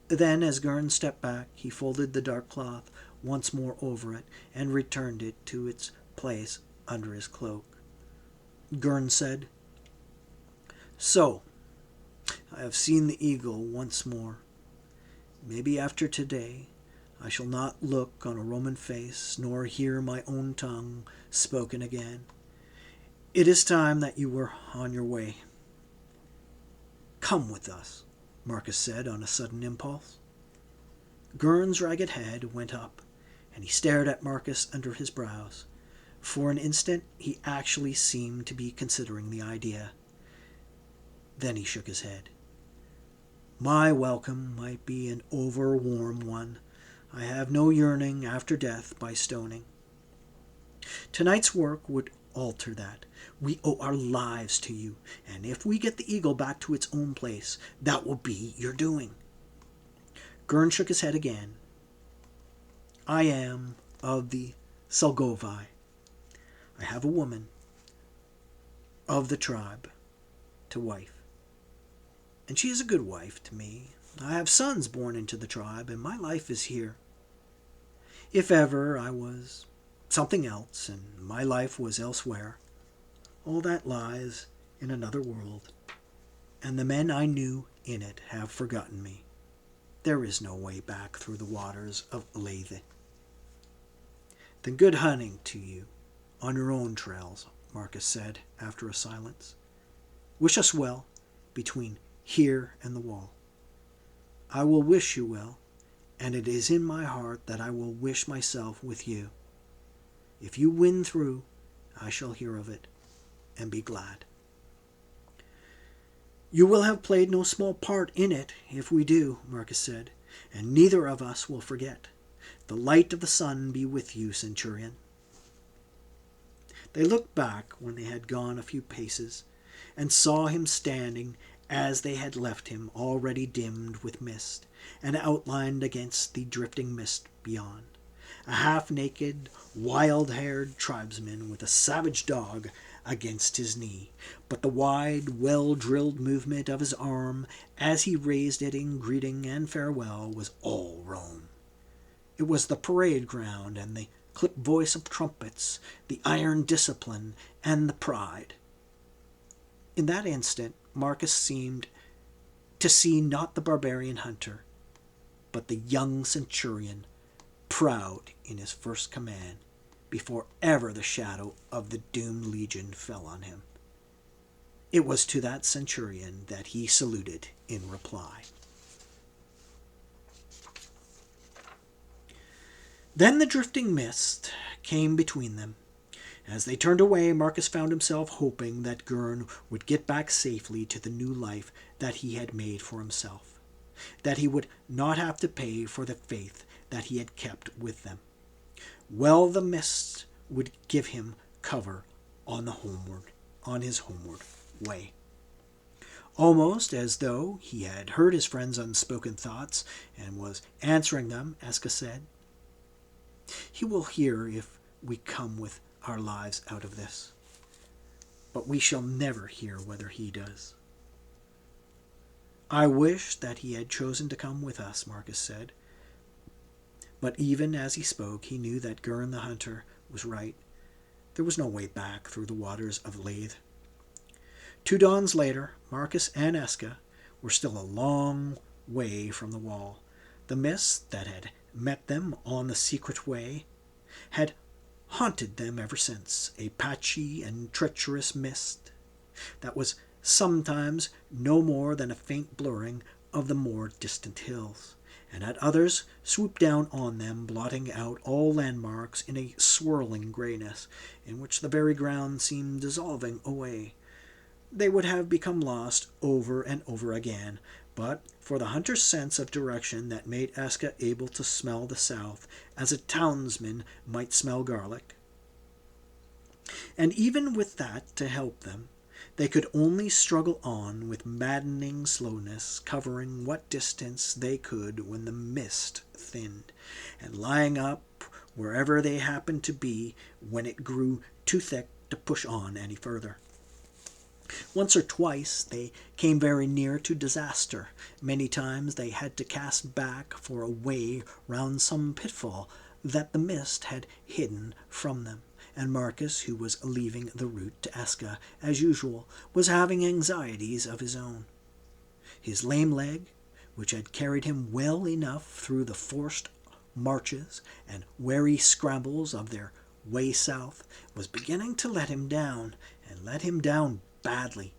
Then, as Gurn stepped back, he folded the dark cloth once more over it and returned it to its place under his cloak. Gurn said, "So, I have seen the eagle once more. Maybe after today I shall not look on a Roman face, nor hear my own tongue spoken again. It is time that you were on your way." "Come with us," Marcus said on a sudden impulse. Gurn's ragged head went up, and he stared at Marcus under his brows. For an instant he actually seemed to be considering the idea. Then he shook his head. "My welcome might be an over-warm one. I have no yearning after death by stoning. Tonight's work would alter that. We owe our lives to you, and if we get the eagle back to its own place, that will be your doing." Gurn shook his head again. "I am of the Selgovai. I have a woman of the tribe to wife, and she is a good wife to me. I have sons born into the tribe, and my life is here. If ever I was something else, and my life was elsewhere, all that lies in another world, and the men I knew in it have forgotten me. There is no way back through the waters of Lethe." "Then good hunting to you on your own trails," Marcus said after a silence. "Wish us well between here and the wall." "I will wish you well, and it is in my heart that I will wish myself with you. If you win through, I shall hear of it, and be glad." "You will have played no small part in it if we do," Marcus said, "and neither of us will forget. The light of the sun be with you, centurion." They looked back when they had gone a few paces, and saw him standing as they had left him, already dimmed with mist, and outlined against the drifting mist beyond. A half-naked, wild-haired tribesman with a savage dog against his knee, but the wide, well-drilled movement of his arm as he raised it in greeting and farewell was all Rome. It was the parade ground and the clipped voice of trumpets, the iron discipline and the pride. In that instant Marcus seemed to see not the barbarian hunter, but the young centurion, proud in his first command, before ever the shadow of the doomed legion fell on him. It was to that centurion that he saluted in reply. Then the drifting mist came between them. As they turned away, Marcus found himself hoping that Gurn would get back safely to the new life that he had made for himself, that he would not have to pay for the faith that he had kept with them. Well, the mists would give him cover on his homeward way. Almost as though he had heard his friend's unspoken thoughts and was answering them, Eska said, "He will hear if we come with our lives out of this, but we shall never hear whether he does." "I wish that he had chosen to come with us," Marcus said. But even as he spoke, he knew that Gurn the hunter was right. There was no way back through the waters of Lethe. 2 dawns later, Marcus and Eska were still a long way from the wall. The mist that had met them on the secret way had haunted them ever since, a patchy and treacherous mist that was sometimes no more than a faint blurring of the more distant hills, and at others swooped down on them, blotting out all landmarks in a swirling greyness, in which the very ground seemed dissolving away. They would have become lost over and over again, but for the hunter's sense of direction that made Eska able to smell the south as a townsman might smell garlic. And even with that to help them, they could only struggle on with maddening slowness, covering what distance they could when the mist thinned, and lying up wherever they happened to be when it grew too thick to push on any further. Once or twice they came very near to disaster. Many times they had to cast back for a way round some pitfall that the mist had hidden from them, and Marcus, who was leaving the route to Eska as usual, was having anxieties of his own. His lame leg, which had carried him well enough through the forced marches and wary scrambles of their way south, was beginning to let him down, and let him down badly.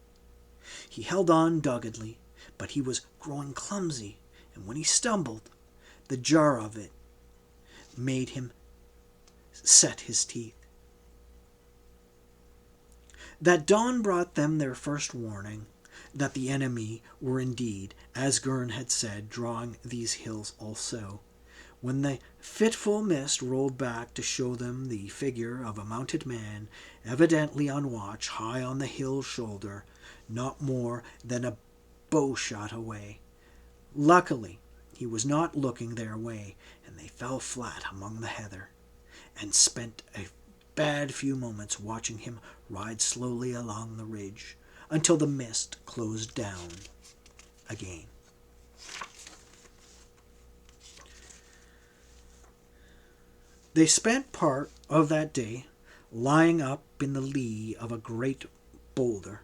He held on doggedly, but he was growing clumsy, and when he stumbled, the jar of it made him set his teeth. That dawn brought them their first warning that the enemy were indeed, as Gurn had said, drawing these hills also. When the fitful mist rolled back to show them the figure of a mounted man, evidently on watch, high on the hill's shoulder, not more than a bow-shot away. Luckily, he was not looking their way, and they fell flat among the heather, and spent a bad few moments watching him ride slowly along the ridge until the mist closed down again. They spent part of that day lying up in the lee of a great boulder,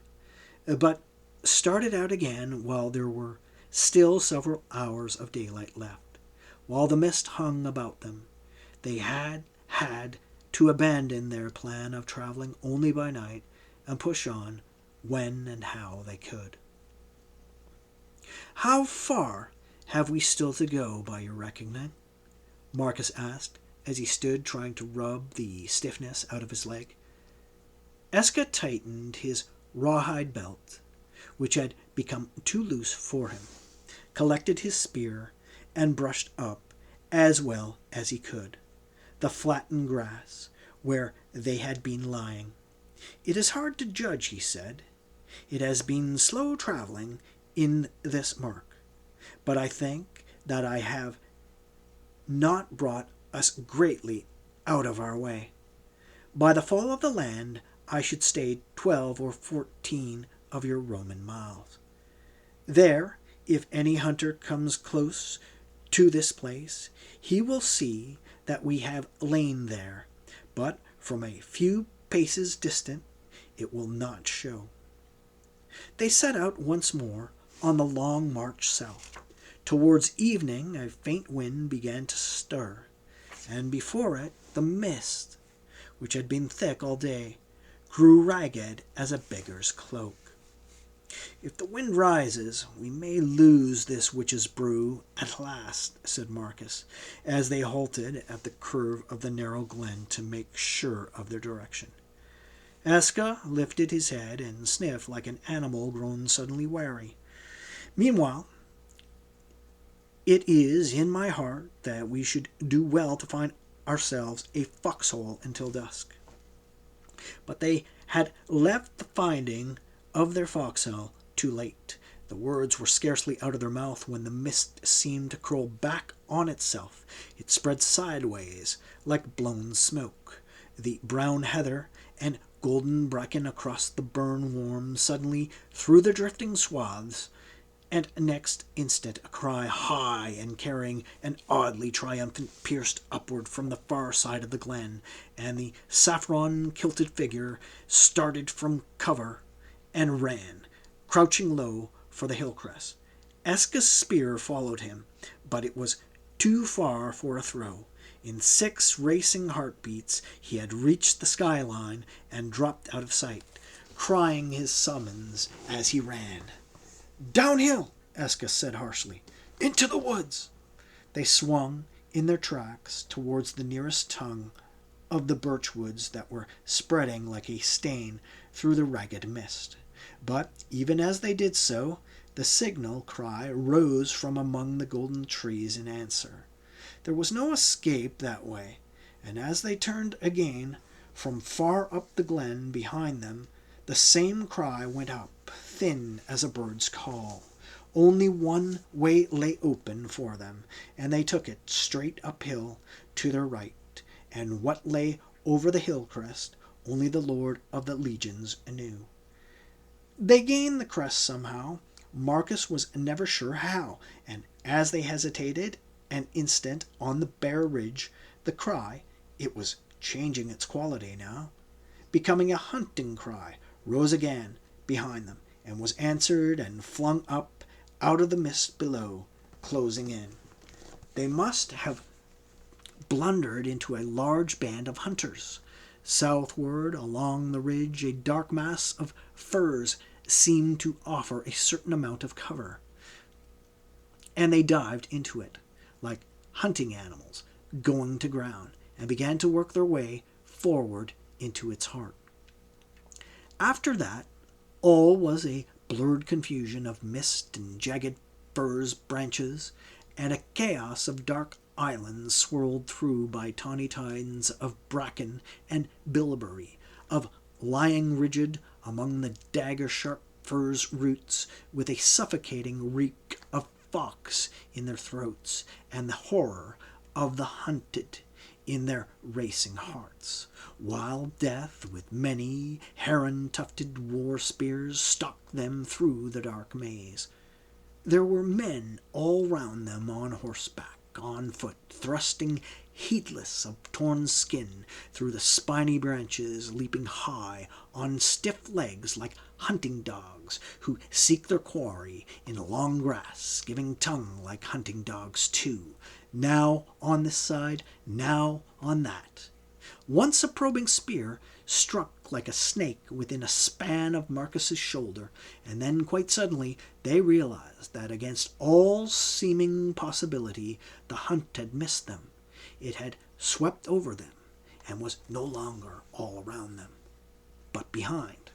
but started out again while there were still several hours of daylight left. While the mist hung about them, they had to abandon their plan of traveling only by night and push on when and how they could. "How far have we still to go, by your reckoning?" Marcus asked, as he stood trying to rub the stiffness out of his leg. Eska tightened his rawhide belt, which had become too loose for him, collected his spear, and brushed up, as well as he could, the flattened grass where they had been lying. "It is hard to judge," he said. "It has been slow travelling in this mark, but I think that I have not brought us greatly out of our way. By the fall of the land, I should stay 12 or 14 of your Roman miles. There, if any hunter comes close to this place, he will see that we have lain there, but from a few paces distant it will not show." They set out once more on the long march south. Towards evening a faint wind began to stir, and before it the mist, which had been thick all day, grew ragged as a beggar's cloak. "If the wind rises, we may lose this witch's brew at last," said Marcus, as they halted at the curve of the narrow glen to make sure of their direction. Eska lifted his head and sniffed like an animal grown suddenly wary. "Meanwhile, it is in my heart that we should do well to find ourselves a foxhole until dusk." But they had left the finding of their foxhole too late. The words were scarcely out of their mouth when the mist seemed to curl back on itself. It spread sideways like blown smoke. The brown heather and golden bracken across the burn warmed suddenly through the drifting swaths, and next instant a cry high and carrying and oddly triumphant pierced upward from the far side of the glen, and the saffron-kilted figure started from cover and ran, crouching low, for the hill crest. Eska's spear followed him, but it was too far for a throw. In 6 racing heartbeats he had reached the skyline and dropped out of sight, crying his summons as he ran. "Downhill," Esca said harshly. "Into the woods." They swung in their tracks towards the nearest tongue of the birch woods that were spreading like a stain through the ragged mist. But even as they did so, the signal cry rose from among the golden trees in answer. There was no escape that way, and as they turned again, from far up the glen behind them, the same cry went up, thin as a bird's call. Only one way lay open for them, and they took it straight uphill to their right, and what lay over the hill crest only the Lord of the Legions knew. They gained the crest somehow. Marcus was never sure how, and as they hesitated an instant on the bare ridge, the cry, it was changing its quality now, becoming a hunting cry, rose again behind them, and was answered and flung up out of the mist below, closing in. They must have blundered into a large band of hunters. Southward along the ridge a dark mass of firs seemed to offer a certain amount of cover, and they dived into it like hunting animals going to ground, and began to work their way forward into its heart. After that, all was a blurred confusion of mist and jagged firs branches, and a chaos of dark islands swirled through by tawny tides of bracken and bilberry, of lying rigid among the dagger-sharp firs roots, with a suffocating reek of fox in their throats, and the horror of the hunted in their racing hearts, while death with many heron-tufted war spears stalked them through the dark maze. There were men all round them on horseback, on foot, thrusting heedless of torn skin through the spiny branches, leaping high on stiff legs like hunting dogs who seek their quarry in long grass, giving tongue like hunting dogs too, now on this side, now on that. Once a probing spear struck like a snake within a span of Marcus's shoulder, and then quite suddenly they realized that against all seeming possibility the hunt had missed them. It had swept over them and was no longer all around them, but behind.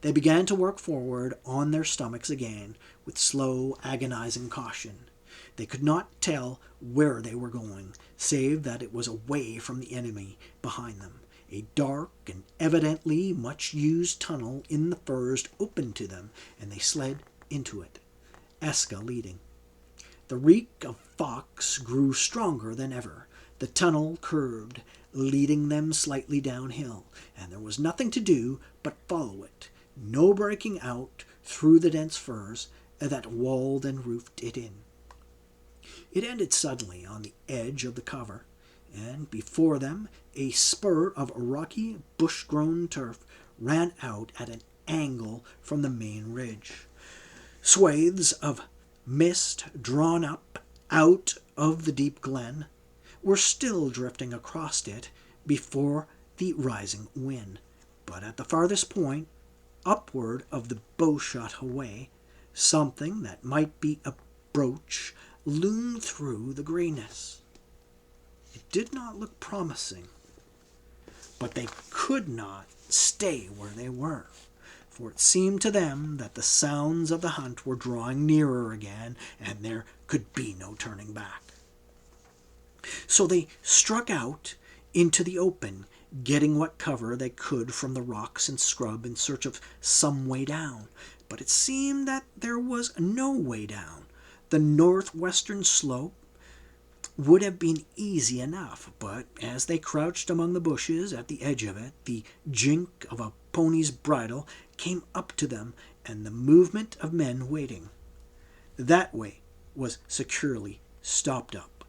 They began to work forward on their stomachs again with slow, agonizing caution. They could not tell where they were going, save that it was away from the enemy behind them. A dark and evidently much-used tunnel in the firs opened to them, and they slid into it, Esca leading. The reek of fox grew stronger than ever. The tunnel curved, leading them slightly downhill, and there was nothing to do but follow it, no breaking out through the dense firs that walled and roofed it in. It ended suddenly on the edge of the cover, and before them a spur of rocky, bush-grown turf ran out at an angle from the main ridge. Swathes of mist drawn up out of the deep glen were still drifting across it before the rising wind, but at the farthest point, upward of the bow-shot away, something that might be a brooch loomed through the greyness. It did not look promising, but they could not stay where they were, for it seemed to them that the sounds of the hunt were drawing nearer again, and there could be no turning back. So they struck out into the open, getting what cover they could from the rocks and scrub in search of some way down. But it seemed that there was no way down. The northwestern slope would have been easy enough, but as they crouched among the bushes at the edge of it, the jink of a pony's bridle came up to them, and the movement of men waiting. That way was securely stopped up.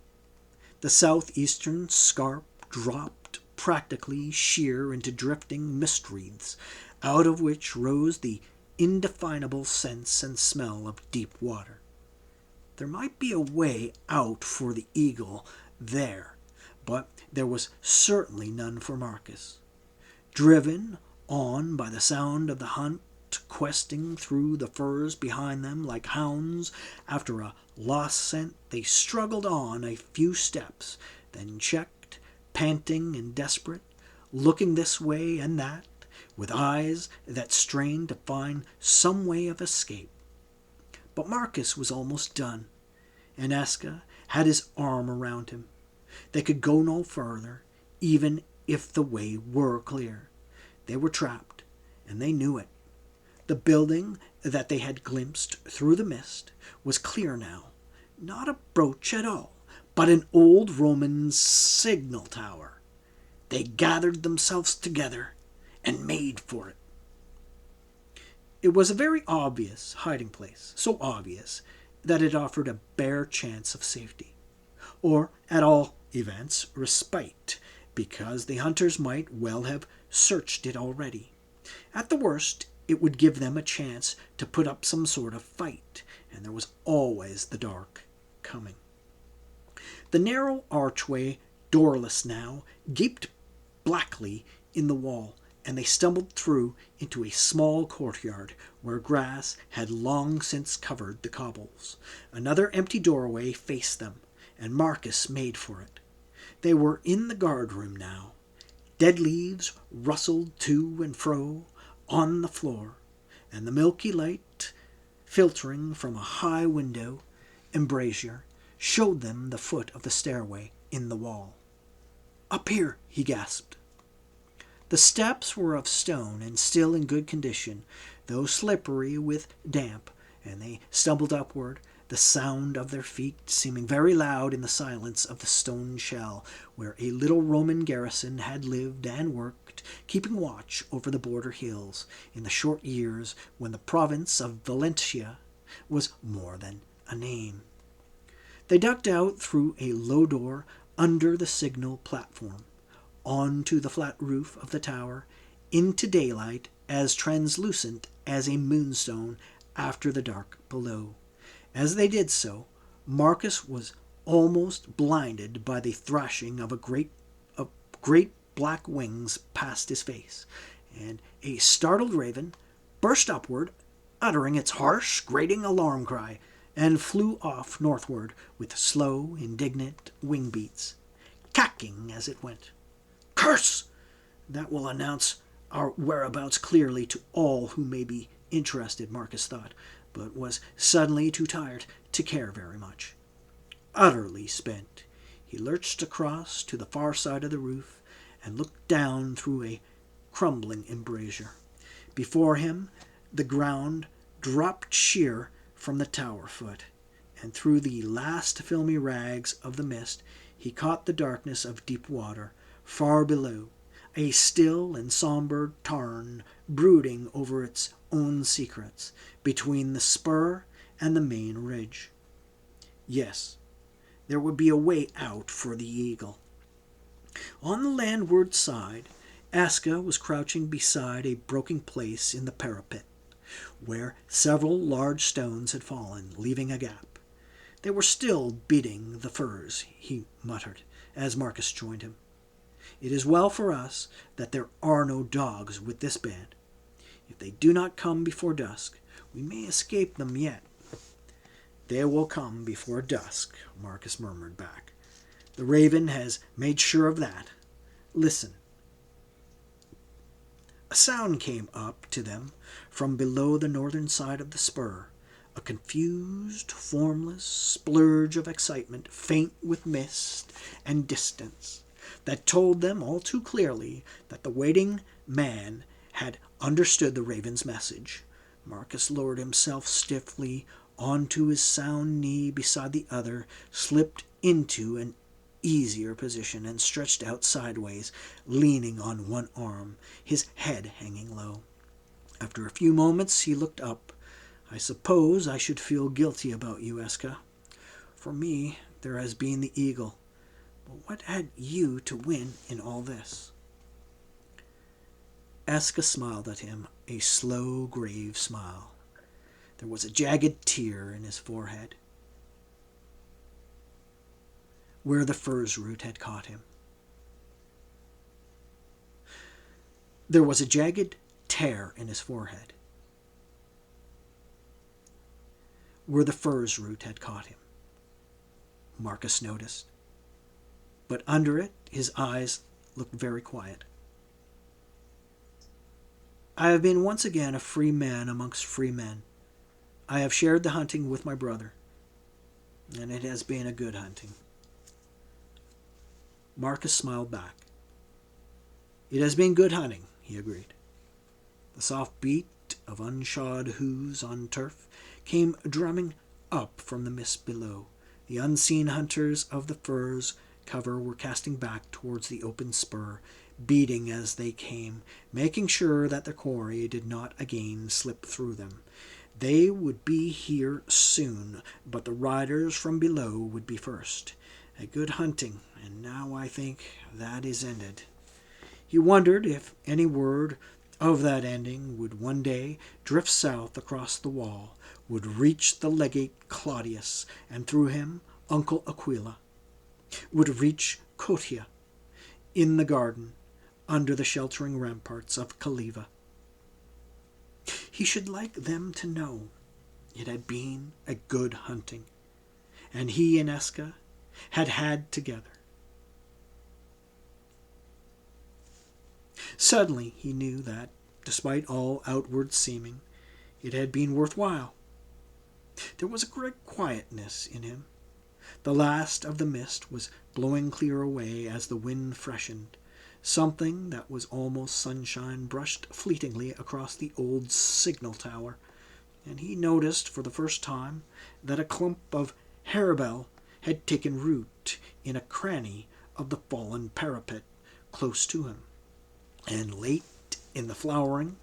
The southeastern scarp dropped practically sheer into drifting mist wreaths, out of which rose the indefinable sense and smell of deep water. There might be a way out for the eagle there, but there was certainly none for Marcus. Driven on by the sound of the hunt, questing through the firs behind them like hounds after a lost scent, they struggled on a few steps, then checked, panting and desperate, looking this way and that, with eyes that strained to find some way of escape. But Marcus was almost done, and Eska had his arm around him. They could go no further, even if the way were clear. They were trapped, and they knew it. The building that they had glimpsed through the mist was clear now. Not a brooch at all, but an old Roman signal tower. They gathered themselves together and made for it. It was a very obvious hiding place, so obvious that it offered a bare chance of safety, or at all events respite, because the hunters might well have searched it already. At the worst, it would give them a chance to put up some sort of fight, and there was always the dark coming. The narrow archway, doorless now, gaped blackly in the wall, and they stumbled through into a small courtyard where grass had long since covered the cobbles. Another empty doorway faced them, and Marcus made for it. They were in the guardroom now. Dead leaves rustled to and fro on the floor, and the milky light filtering from a high window embrasure showed them the foot of the stairway in the wall. "Up here," he gasped. The steps were of stone and still in good condition, though slippery with damp, and they stumbled upward, the sound of their feet seeming very loud in the silence of the stone shell where a little Roman garrison had lived and worked, keeping watch over the border hills in the short years when the province of Valentia was more than a name. They ducked out through a low door under the signal platform, onto the flat roof of the tower, into daylight as translucent as a moonstone after the dark below. As they did so, Marcus was almost blinded by the thrashing of great black wings past his face, and a startled raven burst upward, uttering its harsh, grating alarm cry, and flew off northward with slow, indignant wing beats, cacking as it went. "Curse! That will announce our whereabouts clearly to all who may be interested," Marcus thought, but was suddenly too tired to care very much. Utterly spent, he lurched across to the far side of the roof and looked down through a crumbling embrasure. Before him, the ground dropped sheer from the tower foot, and through the last filmy rags of the mist he caught the darkness of deep water far below, a still and sombre tarn brooding over its own secrets between the spur and the main ridge. Yes, there would be a way out for the eagle. On the landward side, Aska was crouching beside a broken place in the parapet, where several large stones had fallen, leaving a gap. They were still beating the firs, he muttered, as Marcus joined him. "It is well for us that there are no dogs with this band. If they do not come before dusk, we may escape them yet." "They will come before dusk," Marcus murmured back. "The raven has made sure of that. Listen." A sound came up to them from below the northern side of the spur, a confused, formless splurge of excitement, faint with mist and distance, that told them all too clearly that the waiting man had understood the raven's message. Marcus lowered himself stiffly onto his sound knee beside the other, slipped into an easier position, and stretched out sideways, leaning on one arm, his head hanging low. After a few moments he looked up. "I suppose I should feel guilty about you, Eska. For me, there has been the eagle. But what had you to win in all this?" Eska smiled at him, a slow, grave smile. There was a jagged tear in his forehead. where the furze root had caught him. There was a jagged tear in his forehead, where the furze root had caught him, Marcus noticed. But under it, his eyes looked very quiet. I have been once again a free man amongst free men. I have shared the hunting with my brother, and it has been a good hunting. Marcus smiled back. It has been good hunting, he agreed. The soft beat of unshod hooves on turf came drumming up from the mist below. The unseen hunters of the furze cover were casting back towards the open spur, beating as they came, making sure that their quarry did not again slip through them. They would be here soon, but the riders from below would be first. A good hunting, and now I think that is ended. He wondered if any word of that ending would one day drift south across the wall, would reach the legate Claudius, and through him Uncle Aquila, would reach Cotia in the garden under the sheltering ramparts of Caliva. He should like them to know it had been a good hunting, and he and Eska had had together. Suddenly he knew that, despite all outward seeming, it had been worthwhile. There was a great quietness in him. The last of the mist was blowing clear away as the wind freshened. Something that was almost sunshine brushed fleetingly across the old signal tower, and he noticed for the first time that a clump of harebell had taken root in a cranny of the fallen parapet close to him, and late in the flowering,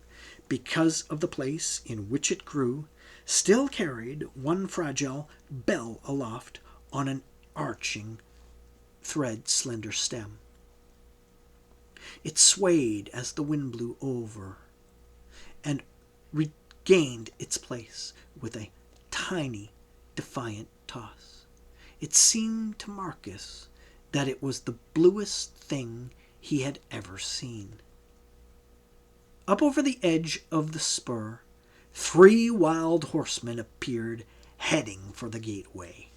because of the place in which it grew, still carried one fragile bell aloft on an arching, thread-slender stem. It swayed as the wind blew over, and regained its place with a tiny, defiant toss. It seemed to Marcus that it was the bluest thing he had ever seen. Up over the edge of the spur, 3 wild horsemen appeared, heading for the gateway.